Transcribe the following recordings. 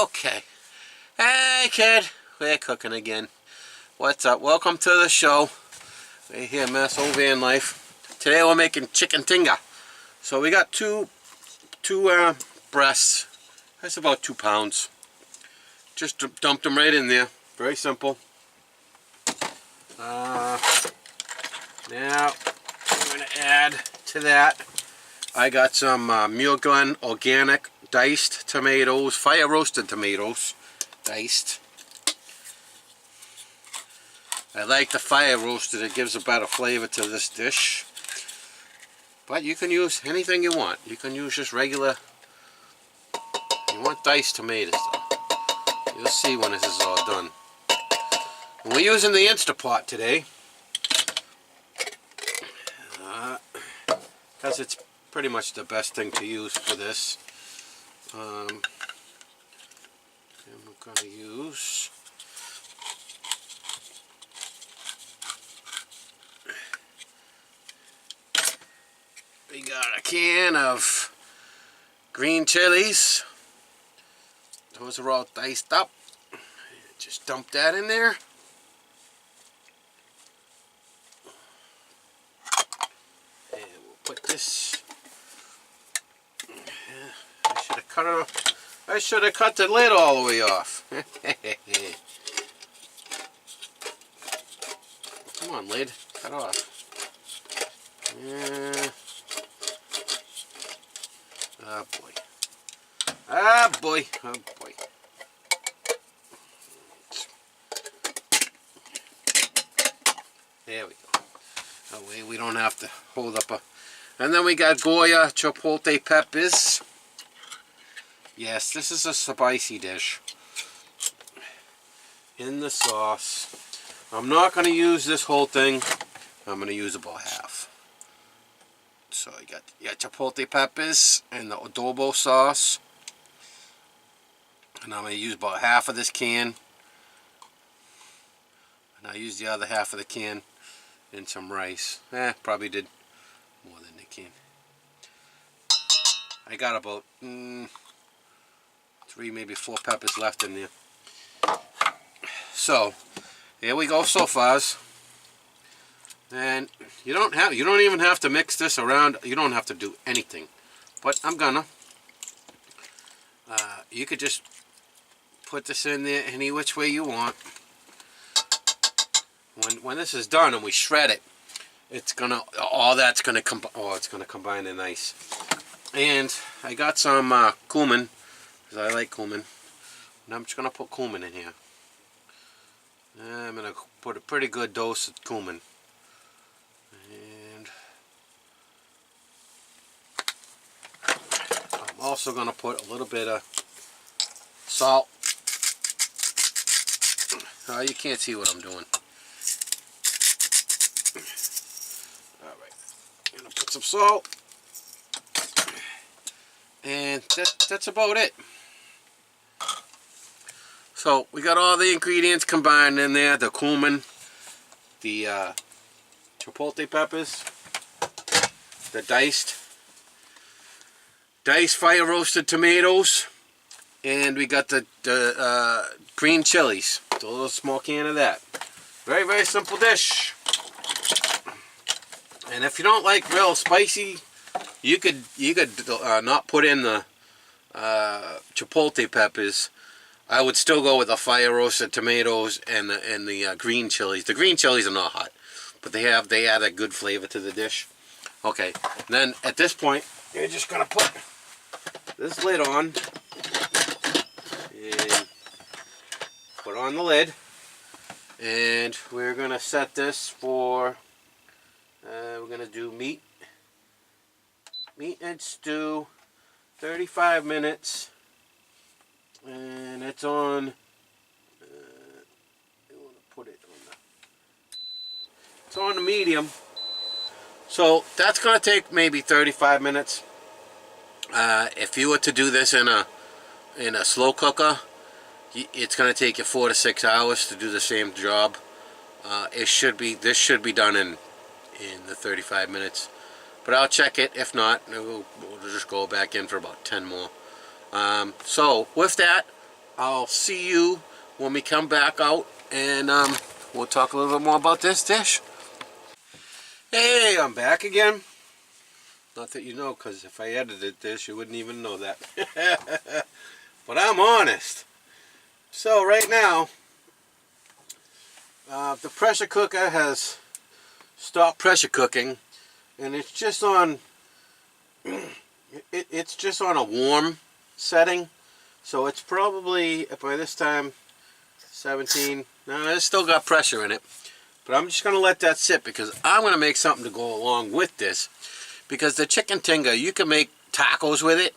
Okay. Hey kid, we're cooking again. What's up? Welcome to the show. We're here, MassHolevanlife. Today we're making chicken tinga. So we got two breasts. That's about 2 pounds. Just dumped them right in there. Very simple. Now I'm going to add to that. I got some Mule Glen organic diced tomatoes, fire roasted tomatoes, diced. I like the fire roasted, it gives a better flavor to this dish. But you can use anything you want. You can use just regular, you want diced tomatoes though. You'll see when this is all done. And we're using the Instapot today. Because it's pretty much the best thing to use for this. And we're going to use we got a can of green chilies. Those are all diced up. Just dump that in there. And we'll put this. I should have cut it off. I should have cut the lid all the way off. Come on, lid. Cut off. Yeah. Oh boy. Ah boy. Oh boy. There we go. That way we don't have to hold up a... And then we got Goya chipotle peppers. Yes, this is a spicy dish. In the sauce. I'm not going to use this whole thing. I'm going to use about half. So you got chipotle peppers and the adobo sauce. And I'm going to use about half of this can. And I'll use the other half of the can in some rice. Probably did more than the can. I got about 3, maybe 4 peppers left in there. So here we go so far. And you don't even have to mix this around. You don't have to do anything. But I'm gonna. You could just put this in there any which way you want. When this is done and we shred it, it's gonna it's gonna combine in nice. And I got some cumin, because I like cumin. And I'm just gonna put cumin in here. I'm gonna put a pretty good dose of cumin. And I'm also gonna put a little bit of salt. Oh, you can't see what I'm doing. Alright, I'm gonna put some salt. And that's about it. So we got all the ingredients combined in there. The cumin, the chipotle peppers, the diced fire roasted tomatoes, and we got the green chilies. A little small can of that. Very, very simple dish. And if you don't like real spicy, you could not put in the chipotle peppers. I would still go with the fire roasted tomatoes and the green chilies. The green chilies are not hot, but they add a good flavor to the dish. Okay, and then at this point, you're just gonna put this lid on and put on the lid, and we're gonna set this for. We're gonna do meat and stew, 35 minutes. And it's on, I want to put it on it's on the medium. So that's going to take maybe 35 minutes. If you were to do this in a slow cooker, it's going to take you 4 to 6 hours to do the same job. This should be done in the 35 minutes. But I'll check it. If not, we'll just go back in for about 10 more. So with that, I'll see you when we come back out, and we'll talk a little bit more about this dish. Hey, I'm back again. Not that you know, because if I edited this, you wouldn't even know that. But I'm honest. So right now, the pressure cooker has stopped pressure cooking, and it's just on it's just on a warm setting. So it's probably, by this time, 17. No, it's still got pressure in it. But I'm just going to let that sit, because I'm going to make something to go along with this. Because the chicken tinga, you can make tacos with it.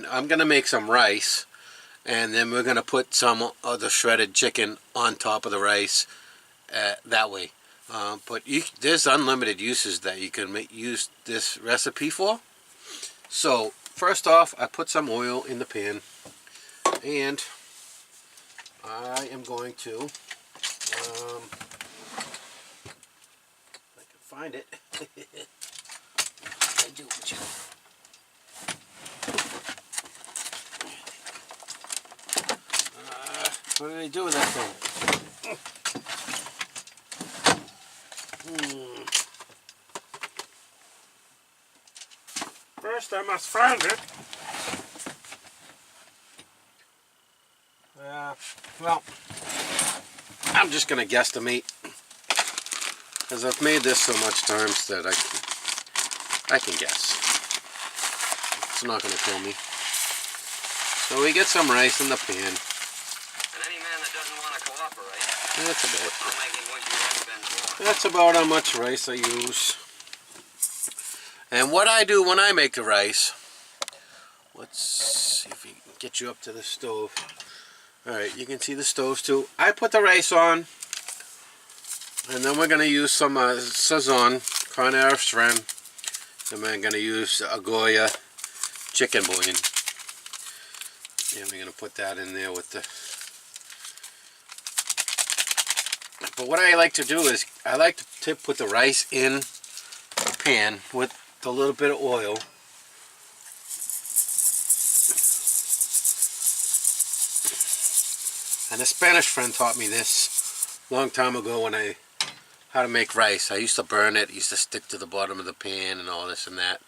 I'm going to make some rice. And then we're going to put some of the shredded chicken on top of the rice that way. But there's unlimited uses that you can use this recipe for. So first off, I put some oil in the pan, and I am going to, if I can find it, I do with you. What did I do with that thing? First I must find it. Well, I'm just going to guesstimate, because I've made this so much times that I can guess. It's not going to kill me. So we get some rice in the pan. And any man that doesn't want to cooperate, I'll make him wish he hadn't been born. That's about how much rice I use. And what I do when I make the rice, let's see if we can get you up to the stove. Alright, you can see the stove too. I put the rice on, and then we're going to use some Sazon, Carne Strand, and we're going to use a Goya chicken bouillon. And we're going to put that in there with the... But what I like to do is, I like to put the rice in the pan with a little bit of oil. And a Spanish friend taught me this a long time ago how to make rice. I used to burn it, used to stick to the bottom of the pan and all this and that.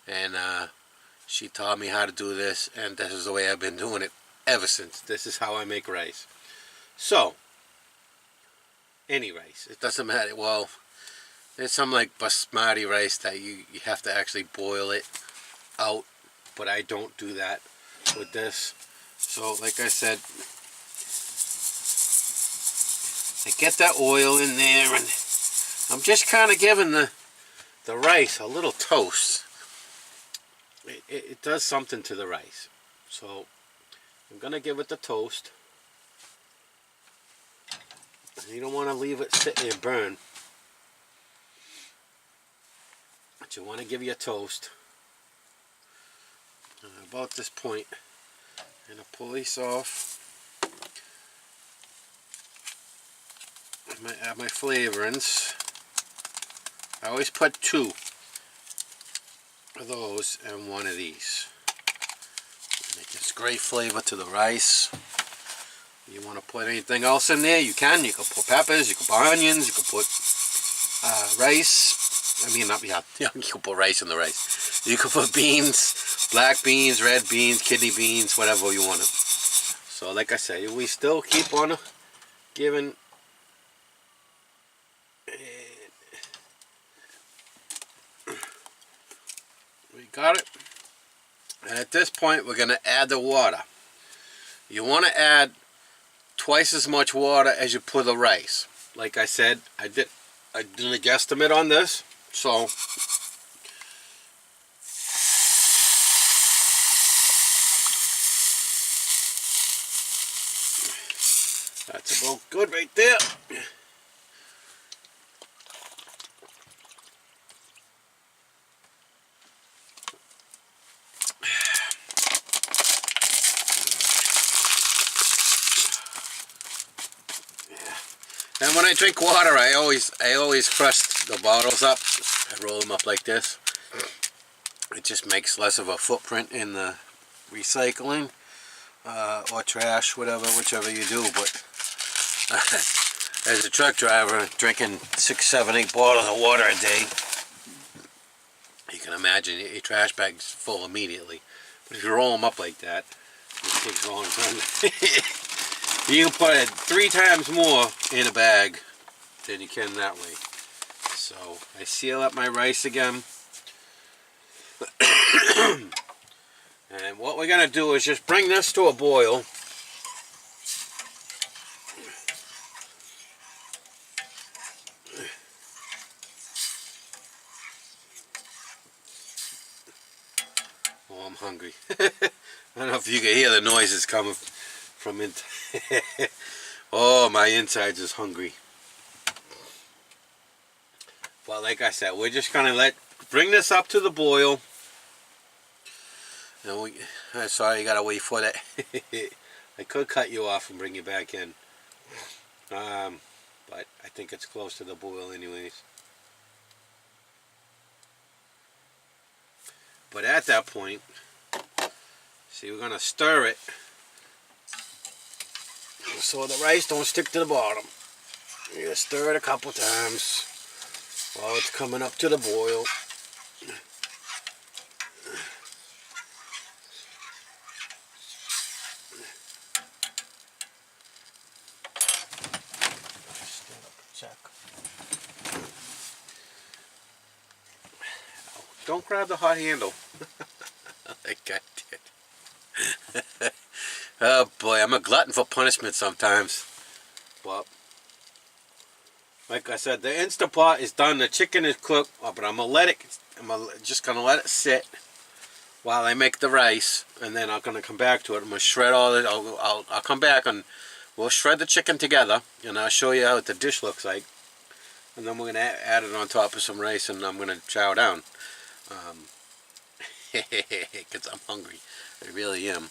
And she taught me how to do this, and this is the way I've been doing it ever since. This is how I make rice. So, any rice, it doesn't matter. Well, there's some like basmati rice that you have to actually boil it out, but I don't do that with this. So like I said, I get that oil in there, and I'm just kind of giving the rice a little toast. It does something to the rice. So I'm going to give it the toast. You don't want to leave it sit there and burn. But you want to give you a toast. About this point, I'm going to pull these off. Add my flavorings. I always put 2 of those and 1 of these. And it gives great flavor to the rice. You want to put anything else in there, you can. You can put peppers, you can put onions, you can put rice. I mean, you can put rice in the rice. You can put beans, black beans, red beans, kidney beans, whatever you want it. So like I say, we still keep on giving. We got it. And at this point, we're going to add the water. You want to add twice as much water as you put the rice. Like I said, I did a guesstimate on this, so that's about good right there. And when I drink water, I always crush the bottles up. I roll them up like this. It just makes less of a footprint in the recycling. or trash, whichever you do. But as a truck driver, drinking 6, 7, 8 bottles of water a day, you can imagine your trash bag's full immediately. But if you roll them up like that, it takes a long time. You can put it 3 times more in a bag than you can that way. So I seal up my rice again. And what we're going to do is just bring this to a boil. Oh, I'm hungry. I don't know if you can hear the noises coming from in. Oh, my insides is hungry. Well, like I said, we're just gonna bring this up to the boil. And sorry, you gotta wait for that. I could cut you off and bring you back in, but I think it's close to the boil anyways. But at that point, see, we're gonna stir it so the rice don't stick to the bottom. You gotta stir it a couple times while it's coming up to the boil. Don't grab the hot handle like I did. Oh boy, I'm a glutton for punishment sometimes. Well, like I said, the Instant Pot is done. The chicken is cooked, but I'm just gonna let it sit while I make the rice, and then I'm gonna come back to it. I'm gonna shred all it. I'll come back and we'll shred the chicken together, and I'll show you how the dish looks like. And then we're gonna add it on top of some rice, and I'm gonna chow down. Because I'm hungry. I really am.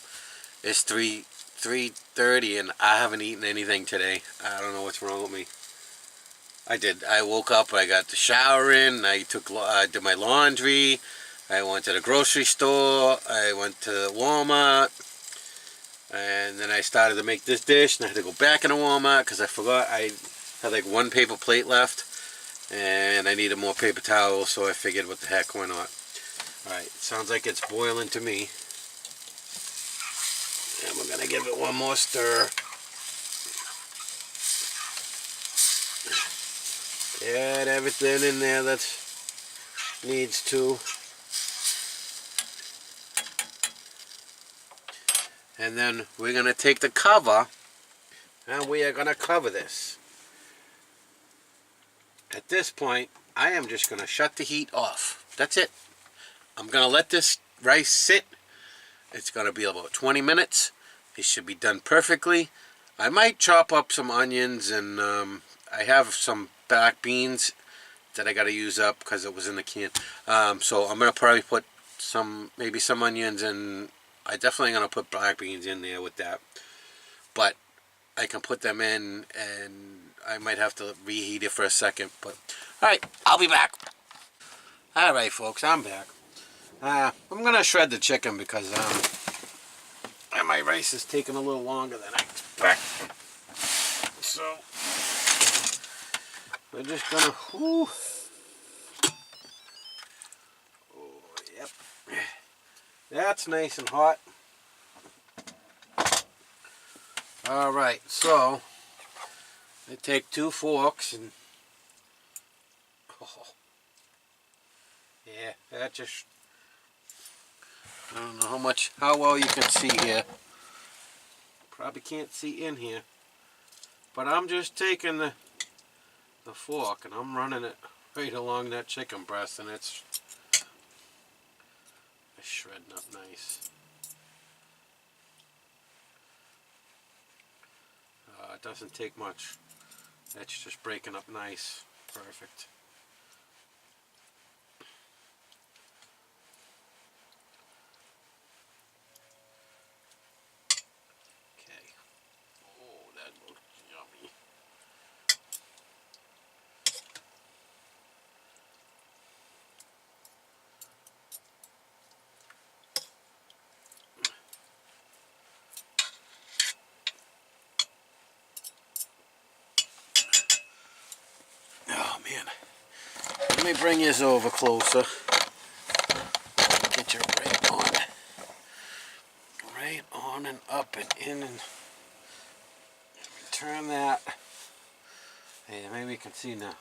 It's 3:30 and I haven't eaten anything today. I don't know what's wrong with me. I woke up, I got the shower in, I did my laundry, I went to the grocery store, I went to Walmart, and then I started to make this dish, and I had to go back into Walmart because I forgot I had like 1 paper plate left, and I needed more paper towels, so I figured what the heck, why not. Alright, sounds like it's boiling to me. And we're going to give it one more stir. Add everything in there that needs to. And then we're going to take the cover and we are going to cover this. At this point, I am just going to shut the heat off. That's it. I'm going to let this rice sit. It's going to be about 20 minutes. It should be done perfectly. I might chop up some onions, and I have some black beans that I got to use up because it was in the can. So I'm going to probably put maybe some onions, and I definitely going to put black beans in there with that. But I can put them in, and I might have to reheat it for a second. But alright, I'll be back. Alright folks, I'm back. I'm going to shred the chicken because my rice is taking a little longer than I expect. So, we're just going to... Oh, yep. That's nice and hot. Alright, so, I take 2 forks and... Oh, yeah, that just... I don't know how well you can see here. Probably can't see in here. But I'm just taking the fork and I'm running it right along that chicken breast, and it's shredding up nice. It doesn't take much. That's just breaking up nice. Perfect. me bring yours over closer. Get you right on and up and in, and turn that. Hey, maybe you can see now.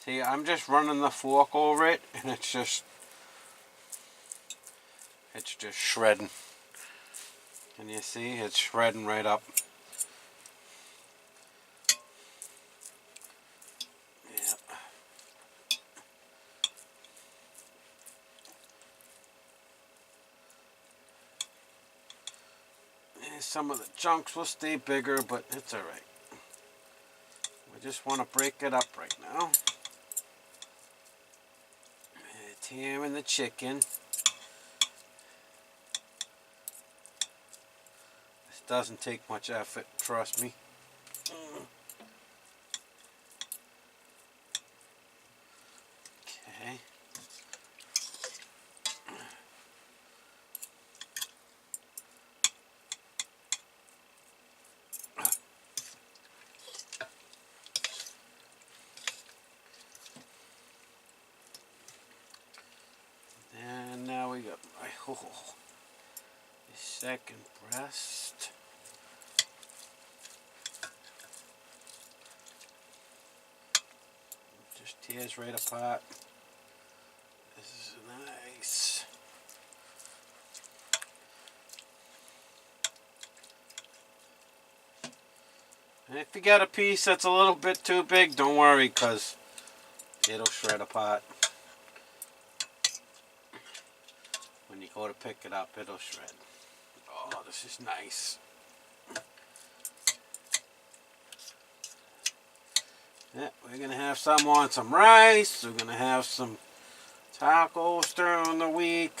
See, I'm just running the fork over it, and it's just shredding. Can you see? It's shredding right up. Yeah. And some of the chunks will stay bigger, but it's alright. We just want to break it up right now. Tearing the chicken. This doesn't take much effort, trust me. Okay. And now we got my the second breast. Just tears right apart. This is nice. And if you got a piece that's a little bit too big, don't worry, because it'll shred apart. When you go to pick it up, it'll shred. Oh, this is nice. Yeah, we're going to have some on some rice. We're going to have some tacos during the week.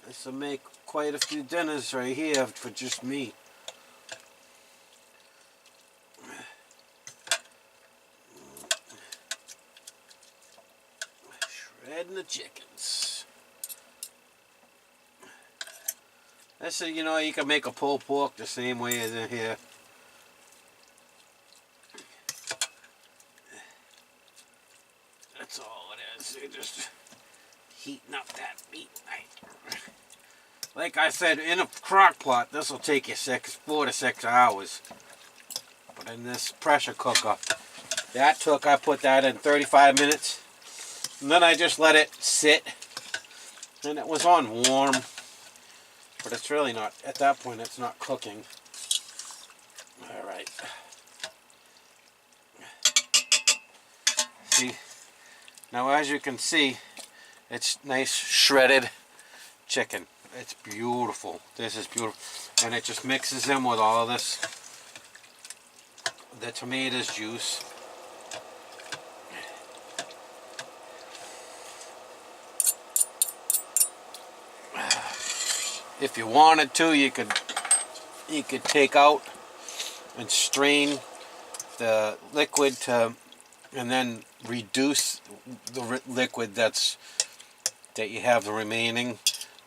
This will make quite a few dinners right here for just me. Shredding the chickens. This is, you know, you can make a pulled pork the same way as in here. That's all it is. You're just heating up that meat. Like I said, in a crock pot, this will take you 4 to 6 hours. But in this pressure cooker, I put that in 35 minutes. And then I just let it sit. And it was on warm. But it's really not, at that point, it's not cooking. Alright. See, now as you can see, it's nice shredded chicken. It's beautiful. This is beautiful. And it just mixes in with all of this, the tomatoes juice. If you wanted to, you could take out and strain the liquid to, and then reduce the liquid that you have the remaining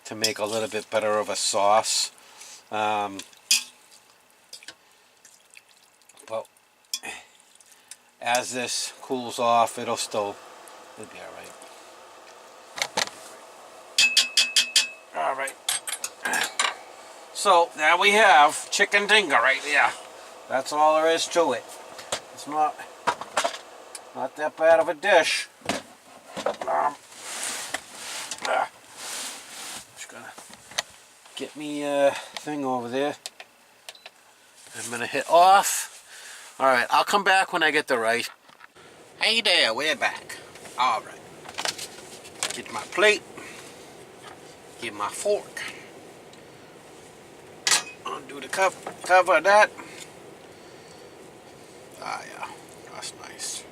to make a little bit better of a sauce. But as this cools off, it'll be all right. All right. So there we have chicken tinga right there. That's all there is to it. It's not that bad of a dish. Just gonna get me a thing over there. I'm gonna hit off. All right, I'll come back when I get the rice. Hey there, we're back. All right. Get my plate. Get my fork. Undo the cover of that. Ah, yeah. That's nice.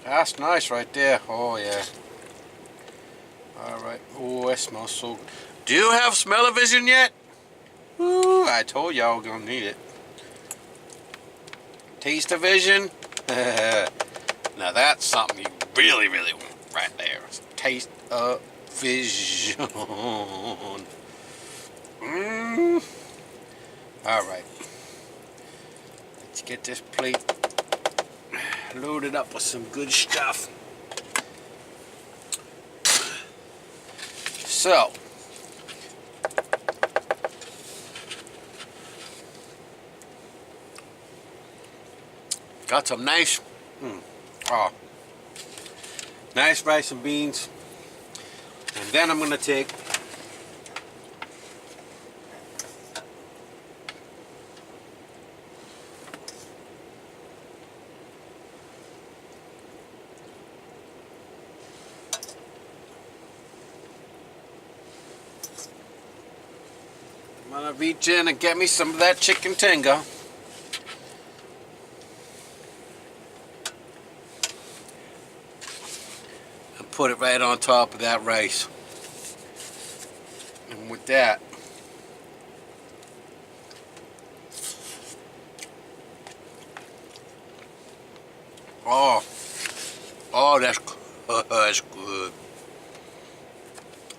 That's nice right there. Oh, yeah. Alright. Oh, it smells so good. Do you have smell-o-vision yet? Ooh, I told y'all we're gonna need it. Taste-o-vision? Now that's something you really, really want right there. Taste-o-vision. Alright. Let's get this plate loaded up with some good stuff. So, got some nice, nice rice and beans. And then I'm going to take I'm going to reach in and get me some of that chicken tinga. And put it right on top of that rice. And with that, that's good.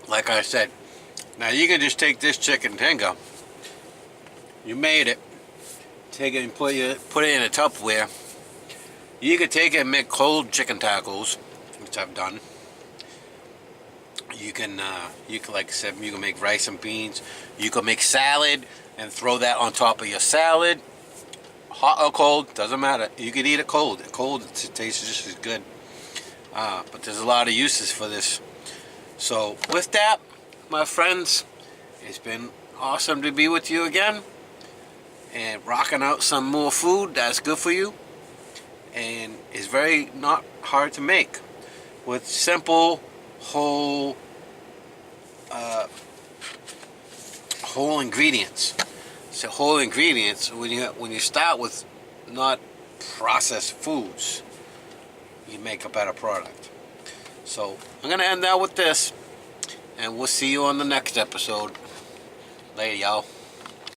Like I said, now you can just take this chicken tinga. You made it. Take it and put it in a Tupperware. You can take it and make cold chicken tacos, which I've done. You can like I said, you can make rice and beans. You can make salad and throw that on top of your salad. Hot or cold, doesn't matter. You can eat it cold. Cold, it tastes just as good. But there's a lot of uses for this. So with that, my friends, it's been awesome to be with you again. And rocking out some more food that's good for you. And it's very not hard to make. With simple, whole ingredients. So whole ingredients, when you start with not processed foods, you make a better product. So I'm going to end out with this, and we'll see you on the next episode. Later, y'all.